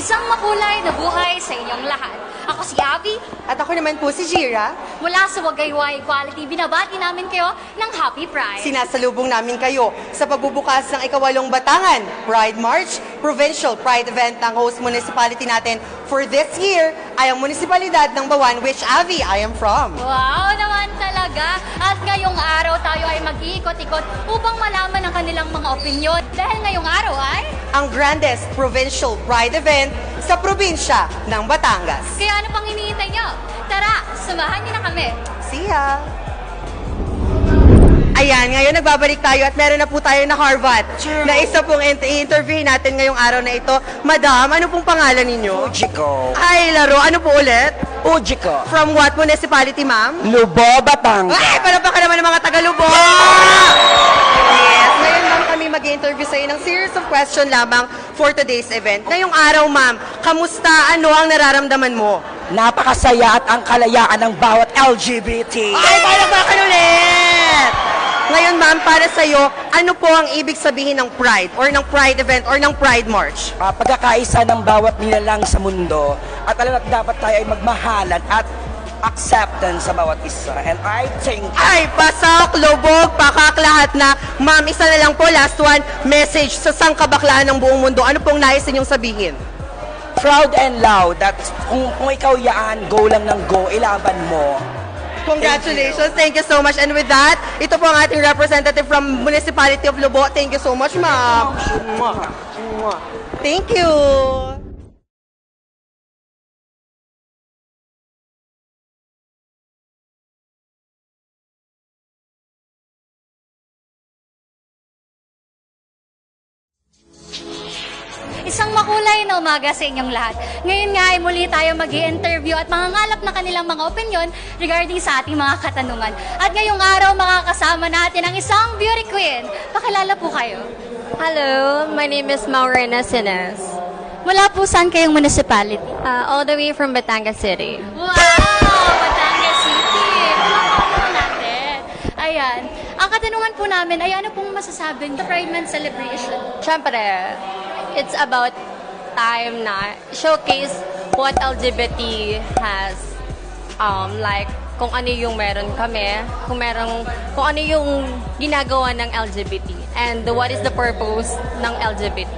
Isang makulay na buhay sa inyong lahat. Ako si Abby. At ako naman po si Jira. Mula sa Wagayway Equality, binabati namin kayo ng Happy Pride. Sinasalubong namin kayo sa pagbubukas ng ikawalong Batangan Pride March, Provincial Pride Event ng host municipality natin for this year ay ang munisipalidad ng Bawan, which Abby, I am from. Wow naman talaga! At ngayong araw tayo ay mag-iikot-ikot upang malaman ang kanilang mga opinyon. Dahil ngayong araw ay Ang grandest provincial pride event sa probinsya ng Batangas. kaya ano pang hinihintay nyo? Tara, samahan niyo na kami. See ya! Ayan, ngayon nagbabalik tayo at meron na po tayo na Harvard na isa pong interview natin ngayong araw na ito. Madam, ano pong pangalan ninyo? Ujiko. Ay, laro. Ano po ulit? Ujiko. From what municipality, ma'am? Lubo, Batangas. Ay, palapaka naman ng mga Tagalubo! Yes, ngayon ma'am kami mag-interview sa ng series of question lamang for today's event. Ngayong araw, ma'am, kamusta? Ano ang nararamdaman mo? Napakasaya at ang kalayaan ng bawat LGBT. Ay, palakpakan ulit! Ngayon, ma'am, para sa'yo, ano po ang ibig sabihin ng Pride or ng Pride event or ng Pride March? Pagkakaisa ng bawat nilalang sa mundo at alam at dapat tayo ay magmahalan at acceptance sa bawat isa. And I think Ay, pasak, lubog, pakak, lahat na. Ma'am, isa na lang po, last one, message sa sangkabaklaan ng buong mundo. Ano pong nais ninyong sabihin? proud and loud that kung ikaw yaan, go lang ng go, ilaban mo. Congratulations. Thank you so much. And with that, ito po ang ating representative from Municipality of Lobo. Thank you so much, ma'am. Thank you. Isang makulay na umaga sa inyong lahat. Ngayon nga ay muli tayo mag-i-interview at mangangalap na kanilang mga opinion regarding sa ating mga katanungan. At ngayong araw makakasama natin ang isang beauty queen. Pakilala po kayo. Hello, my name is Maurena Sines. Mula po saan kayong municipality? All the way from Batangas City. Wow! Batangas City! Palakpakan po natin. Ayan. Ang katanungan po namin ay ano pong masasabi sa Pride Month celebration? Siyempre, it's about time na showcase what LGBT has. Like, kung ano yung meron kami, kung ano yung ginagawa ng LGBT, and what is the purpose ng LGBT.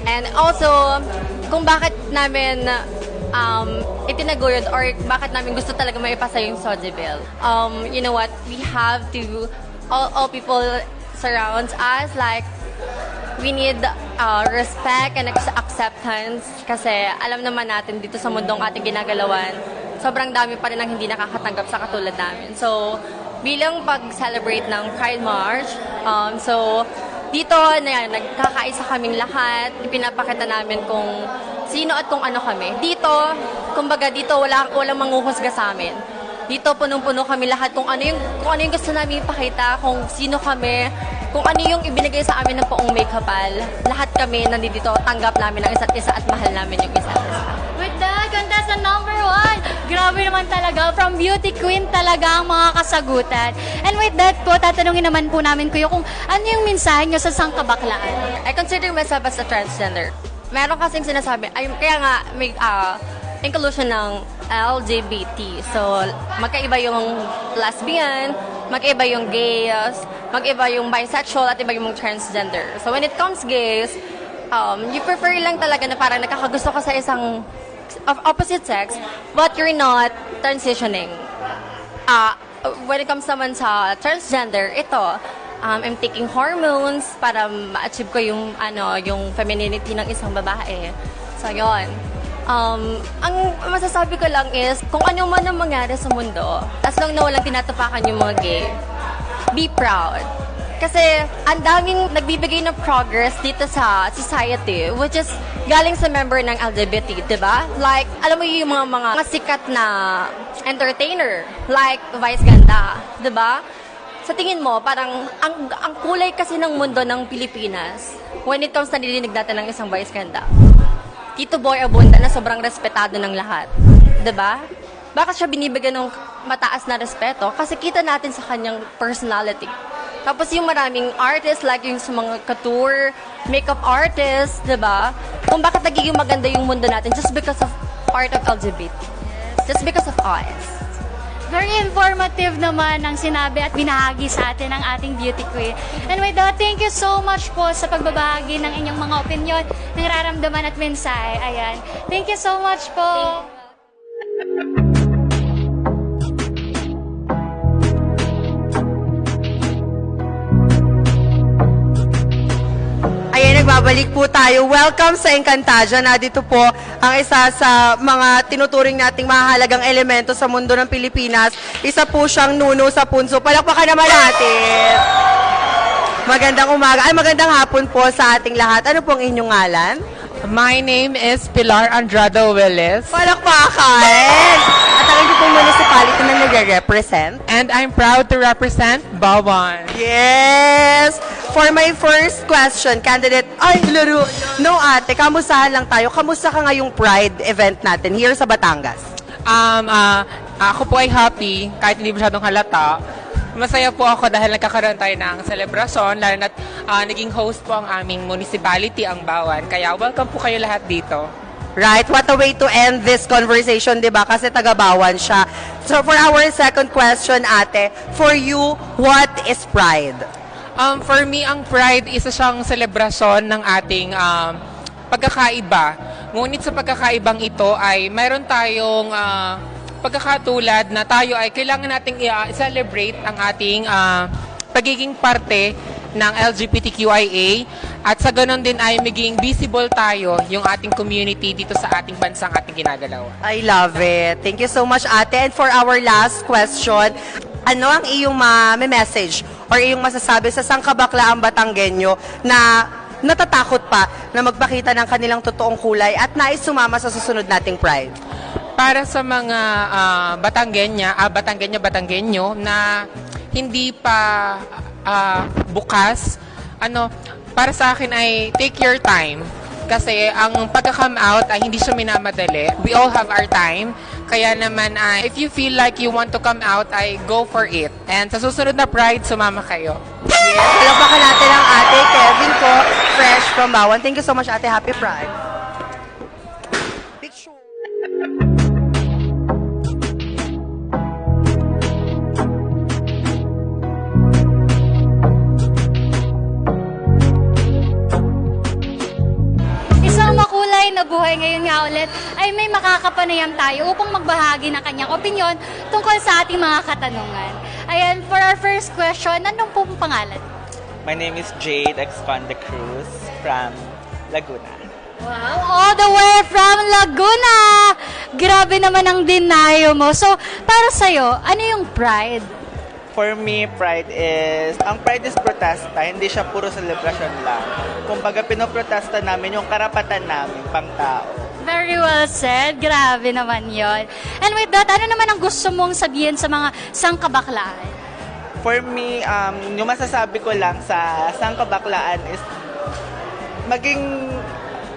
And also, kung bakit namin itinaguyod or bakit namin gusto talaga maipasa yung Soji Bill. You know what? We have to, all people surrounds us, like, we need respect and acceptance kasi alam naman natin dito sa mundong ating ginagalawan, sobrang dami pa rin ang hindi nakakatanggap sa katulad namin. So, bilang pag-celebrate ng Pride March, so, dito na nagkakaisa kaming lahat, ipinapakita namin kung sino at kung ano kami. Dito, kumbaga dito walang manghuhusga sa amin. Dito punong-puno kami lahat kung ano yung gusto namin ipakita, kung sino kami, kung ano yung ibinigay sa amin ng poong may kapal. Lahat kami nandito, tanggap namin ang isa't isa at mahal namin yung isa't isa. With that, contestant number 1. Grabe naman talaga. From beauty queen talaga ang mga kasagutan. And with that po, tatanungin naman po namin kuya kung ano yung mensahe nyo sa sangkabaklaan. I consider myself as a transgender. Meron kasing sinasabi, kaya nga may inclusion ng LGBT. So, magkaiba yung lesbian, magkaiba yung gays, mag-iba yung bisexual at iba yung transgender. So when it comes gays, you prefer lang talaga na parang nakakagusto ka sa isang opposite sex, but you're not transitioning. When it comes naman sa transgender, ito, I'm taking hormones para ma-achieve ko yung femininity ng isang babae. So yon. Ang masasabi ko lang is, kung ano man ang mangyari sa mundo, as long na walang tinatapakan yung mga gay, be proud. Kasi ang daming nagbibigay ng progress dito sa society, which is galing sa member ng LGBT, di ba? Like, alam mo yung mga sikat na entertainer, like Vice Ganda, di ba? Sa tingin mo, parang ang kulay kasi ng mundo ng Pilipinas when it comes na nilinig natin ng isang Vice Ganda. Tito Boy Abunda na sobrang respetado ng lahat, di ba? Bakit siya binibigyan ng mataas na respeto? Kasi kita natin sa kanyang personality. Tapos yung maraming artists, like yung sa mga couture, makeup artists, diba? kung bakit nagiging maganda yung mundo natin just because of part of LGBT. Just because of us. Very informative naman ang sinabi at binahagi sa atin ng ating beauty queen. And with that, thank you so much po sa pagbabahagi ng inyong mga opinion, ng nararamdaman at mensahe. Ayan. Thank you so much po. Ayan, nagbabalik po tayo. Welcome sa Encantadia. Nandito po ang isa sa mga tinuturing nating mahalagang elemento sa mundo ng Pilipinas. Isa po siyang nuno sa punso. Palakpakan naman natin. Magandang umaga. Ay, magandang hapon po sa ating lahat. Ano pong inyong ngalan? My name is Pilar Andrada Willis, Palakpakan! At ang inyong pong municipality na nagre-represent? and I'm proud to represent Bawan. Yes! For my first question, candidate, ay, laro. No, ate, kamustahan lang tayo. Kamusta ka ngayong Pride event natin here sa Batangas? Ako po ay happy, kahit hindi masyadong halata. Masaya po ako dahil nagkakaroon tayo ng selebrasyon, lalo na't naging host po ang aming municipality, ang Bawan. Kaya welcome po kayo lahat dito. Right? What a way to end this conversation, di ba? Kasi taga-Bawan siya. So for our second question, ate, for you, what is Pride? For me, ang Pride, isa siyang selebrasyon ng ating pagkakaiba. Ngunit sa pagkakaibang ito ay mayroon tayong pagkakatulad na tayo ay kailangan nating i-celebrate ang ating pagiging parte ng LGBTQIA at sa ganon din ay maging visible tayo yung ating community dito sa ating bansang ating ginagalawan. I love it. Thank you so much, ate. And for our last question, ano ang iyong message or iyong masasabi sa sangkabaklaan Batanggenyo na natatakot pa na magpakita ng kanilang totoong kulay at nais sumama sa susunod nating Pride? Para sa mga Batanggenyo na hindi pa bukas, para sa akin ay take your time. Kasi ang pagka-come out ay hindi siya minamadali. We all have our time. Kaya naman, if you feel like you want to come out, ay go for it. And sa susunod na Pride, sumama kayo. Yes, palakpakan natin ang ate Kevin ko, fresh from Bawan. Thank you so much, ate. Happy Pride. Picture. Isang makulay na buhay ngayon nga ulit ay may makakapanayam tayo upang magbahagi ng kanyang opinion tungkol sa ating mga katanungan. Ayan, for our first question, anong pong pangalan? My name is Jade Exconde Cruz from Laguna. Wow, all the way from Laguna! Grabe naman ang dinayo mo. So, para sa'yo, ano yung Pride? For me, ang Pride is protesta, hindi siya puro celebration lang. Kumbaga, pinoprotesta namin yung karapatan namin, pang tao. Very well said. Grabe naman yon. And with that, ano naman ang gusto mong sabihin sa mga sangkabaklaan? For me, yung masasabi ko lang sa sangkabaklaan is maging,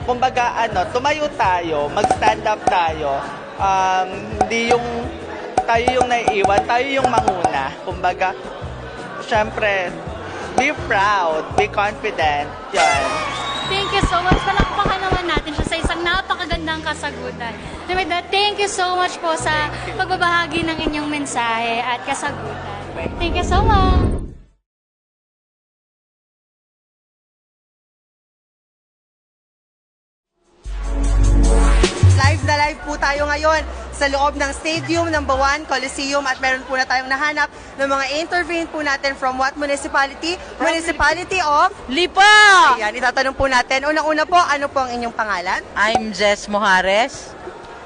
kumbaga, tumayo tayo, mag-stand up tayo. Hindi yung tayo yung naiiwan, tayo yung manguna. Kumbaga, syempre, be proud, be confident. Yan. Thank you so much. Palakpakan naman natin siya sa isang napakagandang kasagutan. And with that, thank you so much po sa pagbabahagi ng inyong mensahe at kasagutan. Thank you so much. Live na live po tayo ngayon sa loob ng Stadium ng Bawan Coliseum at meron po na tayong nahanap ng mga intervene po natin from what municipality? Municipality of Lipa! Ayan, itatanong po natin. Unang-una po, ano po ang inyong pangalan? I'm Jess Mojares.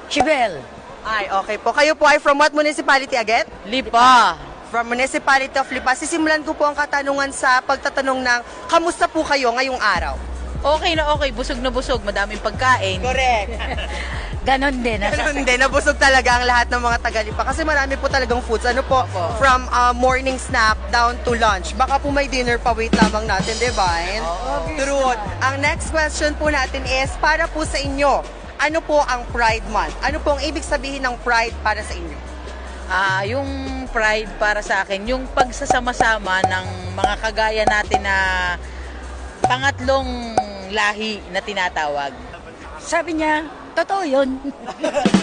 Chibel. Ay, okay po. Kayo po ay from what municipality again? Lipa. From Municipality of Lipa. Sisimulan ko po ang katanungan sa pagtatanong ng kamusta po kayo ngayong araw? Okay na okay, busog na busog, madaming pagkain. Correct. Ganon din. Ganun din, nabusog talaga ang lahat ng mga Tagalipa kasi marami po talagang foods. Ano po, from morning snack down to lunch. Baka po may dinner pa, wait lamang natin, di ba? True. Ang next question po natin is, para po sa inyo, ano po ang Pride Month? Ano po ang ibig sabihin ng Pride para sa inyo? Yung pride para sa akin, yung pagsasama-sama ng mga kagaya natin na pangatlong lahi na tinatawag. sabi niya, totoo yun.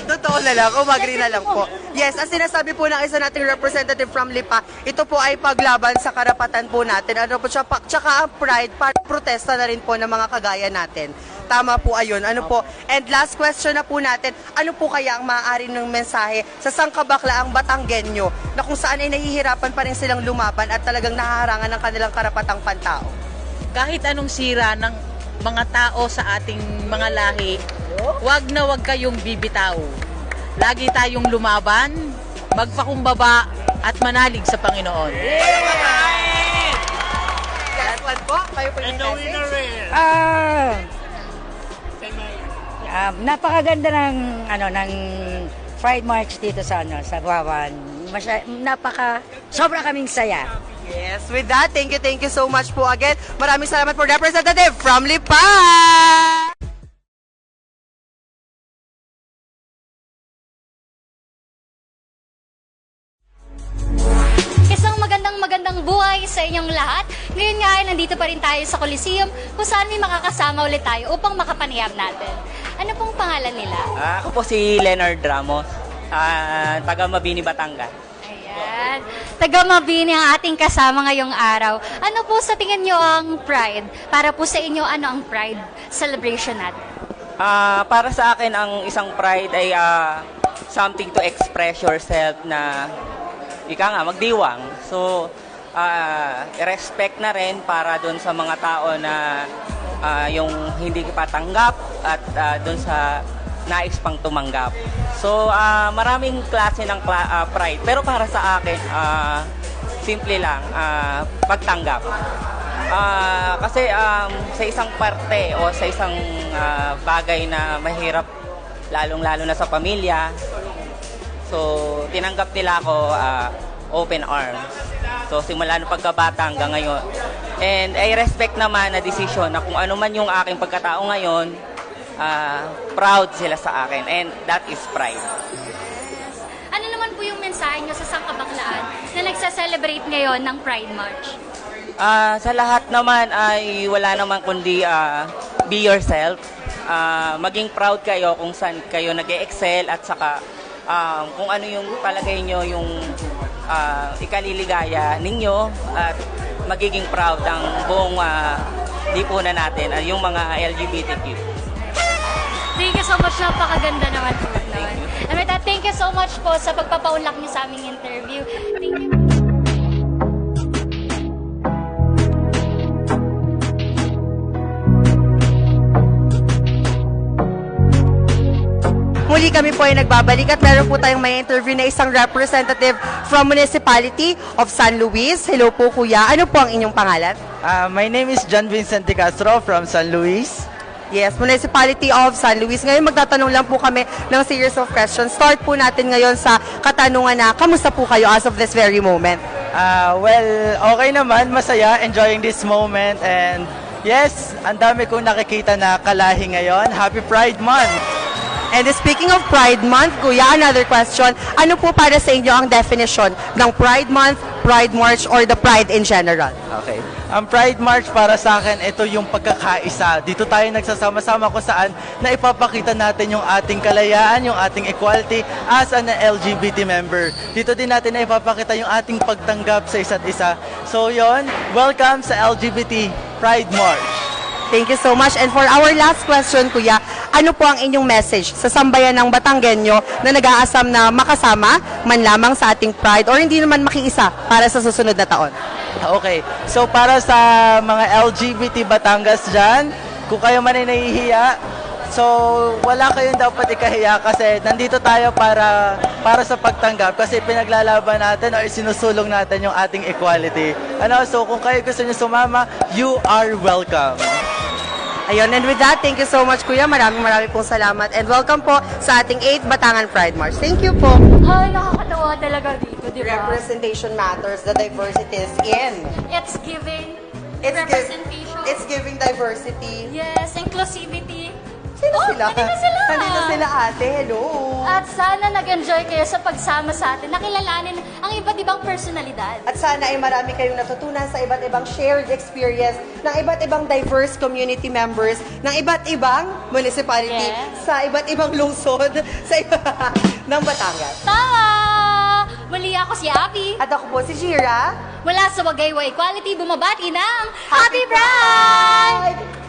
Totoo na lang, umagri na lang po. Yes, ang sinasabi po ng isa nating representative from Lipa, ito po ay paglaban sa karapatan po natin. Ano po siya, tsaka ang pride, para protesta na rin po ng mga kagaya natin. Tama po ayun. Ano po? And last question na po natin, ano po kaya ang maaari ng mensahe sa sangkabaklaang Batanggenyo na kung saan ay nahihirapan pa rin silang lumaban at talagang nahaharangan ng kanilang karapatang pantao? Kahit anong sira ng mga tao sa ating mga lahi, wag na wag kayong bibitaw. Lagi tayong lumaban, magpakumbaba at manalig sa Panginoon. Last one po, kayo po yung message. Napakaganda ng ng Pride March dito sa sa Guawan. Sobra kaming saya. Yes, with that, thank you so much po again. Maraming salamat po, representative from Lipa! Isang magandang buhay sa inyong lahat. Ngayon nga ay nandito pa rin tayo sa Coliseum kung saan may makakasama ulit tayo upang makapanayam natin. Ano pong pangalan nila? Ako po si Leonard Ramos, taga Mabini, Batangas. Ayan. Taga Mabini ang ating kasama ngayong araw. Ano po sa tingin nyo ang Pride? Para po sa inyo, ano ang Pride celebration natin? Para sa akin, ang isang Pride ay something to express yourself na magdiwang. So, i-respect na rin para doon sa mga tao na yung hindi pa tanggap at doon sa nais pang tumanggap. So, maraming klase ng pride. Pero para sa akin, simple lang, pagtanggap. Kasi sa isang parte o sa isang bagay na mahirap, lalong-lalo na sa pamilya, so tinanggap nila ako open arms. So, simula nung pagkabata hanggang ngayon. And I respect naman na desisyon na kung ano man yung aking pagkatao ngayon, proud sila sa akin. And that is pride. Ano naman po yung mensahe nyo sa sangkabaklaan na nagsa-celebrate ngayon ng Pride March? Sa lahat naman ay wala naman kundi be yourself. Maging proud kayo kung saan kayo nag-excel at saka kung ano yung palagay nyo yung ikaliligaya ninyo at magiging proud ang buong lipunan natin, yung mga LGBTQ. Thank you so much. Napakaganda naman po nun. And with that, thank you so much po sa pagpapaunlak niyo sa aming interview. Thank you. Muli kami po ay nagbabalik at meron po tayong may interview na isang representative from Municipality of San Luis. Hello po kuya, ano po ang inyong pangalan? My name is John Vincent de Castro from San Luis. Yes, Municipality of San Luis. Ngayon magtatanong lang po kami ng series of questions. Start po natin ngayon sa katanungan na, kamusta po kayo as of this very moment? Well, okay naman, masaya, enjoying this moment, and yes, ang dami kong nakikita na kalahi ngayon. Happy Pride Month! And speaking of Pride Month, kuya, another question. Ano po para sa inyo ang definition ng Pride Month, Pride March, or the Pride in general? Okay. Ang Pride March para sa akin, ito yung pagkakaisa. Dito tayo nagsasama-sama kung saan na ipapakita natin yung ating kalayaan, yung ating equality as an LGBT member. Dito din natin na ipapakita yung ating pagtanggap sa isa't isa. So yon, welcome sa LGBT Pride March. Thank you so much. And for our last question, kuya, ano po ang inyong message sa sambayan ng Batanggenyo na nag-aasam na makasama man lamang sa ating Pride or hindi naman makiisa para sa susunod na taon? Okay. So para sa mga LGBT Batangas dyan, kung kayo man ay nahihiya, so wala kayong dapat ikahiya kasi nandito tayo para sa pagtanggap kasi pinaglalaban natin o sinusulong natin yung ating equality. So kung kayo gusto nyo sumama, you are welcome. Ayun, and with that, thank you so much, kuya. Maraming pong salamat. And welcome po sa ating 8th Batangan Pride March. Thank you po. Ay, nakakatawa talaga dito, di ba? Representation matters, the diversity is in. It's giving It's representation. It's giving diversity. Yes, inclusivity. Sino sila? nandito sila. Nandito sila, ate. Hello. At sana nag-enjoy kayo sa pagsama sa atin, nakilalanin ang iba't ibang personalidad. At sana ay marami kayong natutunan sa iba't ibang shared experience ng iba't ibang diverse community members ng iba't ibang municipality Yes. sa iba't ibang lungsod sa ng Batangas. Tama! Muli ako si Abby. At ako po si Jira. Mula sa Wagayway Quality, bumabati ng Happy Pride!